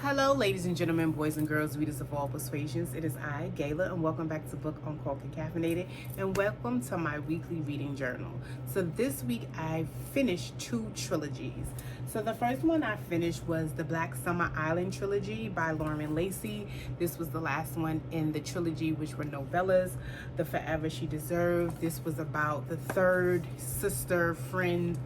Hello, ladies and gentlemen, boys and girls, readers of all persuasions. It is I, Gayla, and welcome back to Book on Cork and Caffeinated, and welcome to my weekly reading journal. So this week I finished two trilogies. So the first one I finished was the Black Summer Island trilogy by Lauren Lacey. This was the last one in the trilogy, which were novellas. The Forever She Deserved. This was about the third sister friend,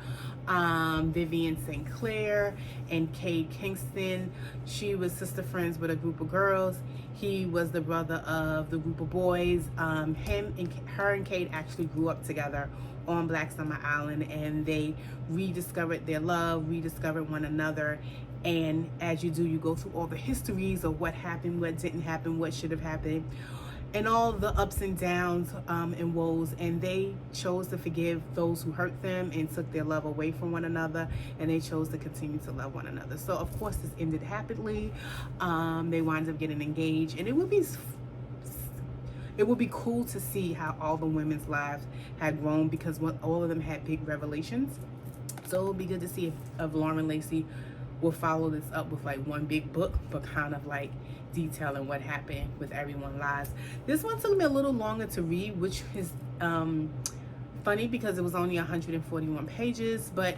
Vivian St. Clair and Cade Kingston. She was sister friends with a group of girls. He was the brother of the group of boys. Her and Cade actually grew up together on Black Summer Island, and they rediscovered their love, rediscovered one another. And as you do, you go through all the histories of what happened, what didn't happen, what should have happened, and all the ups and downs and woes. And they chose to forgive those who hurt them and took their love away from one another, and they chose to continue to love one another. So of course this ended happily. They wound up getting engaged, and it would be cool to see how all the women's lives had grown, because all of them had big revelations. So it would be good to see if Lauren Lacey will follow this up with like one big book, but kind of like detailing what happened with everyone's lives. This one took me a little longer to read, which is funny because it was only 141 pages, but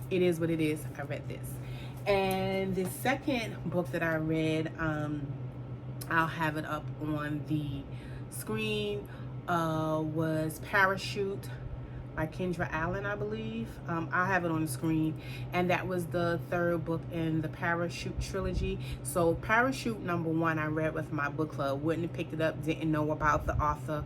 it is what it is. I read this. And the second book that I read, I'll have it up on the screen, was Parachute by Kendra Allen, I believe. I'll have it on the screen. And that was the third book in the Parachute trilogy. So Parachute #1 I read with my book club. Wouldn't have picked it up, didn't know about the author,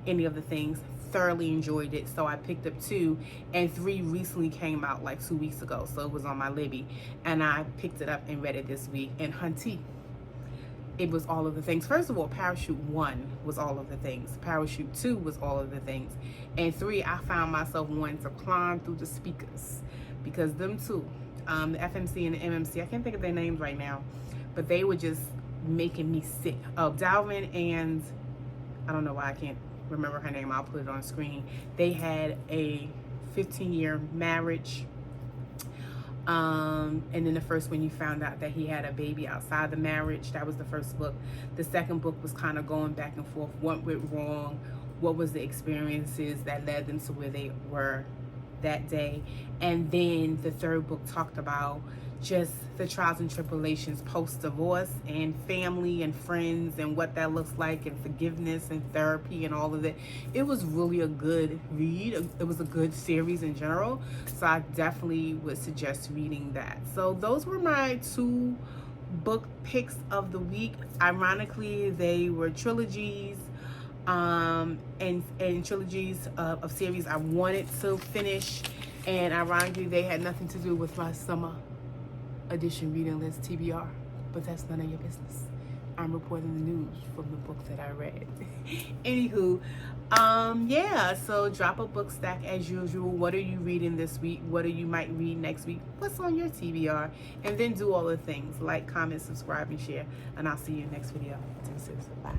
any of the things. Thoroughly enjoyed it. So I picked up 2, and 3 recently came out like 2 weeks ago. So it was on my Libby, and I picked it up and read it this week. And hunty, it was all of the things. First of all, Parachute 1 was all of the things. Parachute 2 was all of the things. And 3, I found myself wanting to climb through the speakers, because them two, the FMC and the MMC, I can't think of their names right now, but they were just making me sick. Dalvin and, I don't know why I can't remember her name, I'll put it on screen. They had a 15-year marriage. And then the first one, you found out that he had a baby outside the marriage. That was the first book. The second book was kind of going back and forth. What went wrong? What was the experiences that led them to where they were that day? And then the third book talked about just the trials and tribulations post-divorce, and family and friends, and what that looks like, and forgiveness and therapy and all of it. It was really a good read. It was a good series in general. So I definitely would suggest reading that. So those were my 2 book picks of the week. Ironically, they were trilogies, and trilogies of series I wanted to finish. And ironically, they had nothing to do with my summer edition reading list, TBR, but that's none of your business. I'm reporting the news from the book that I read. Anywho, yeah, so drop a book stack as usual. What are you reading this week? What are you might read next week? What's on your TBR? And then do all the things like, comment, subscribe, and share. And I'll see you next video. Bye.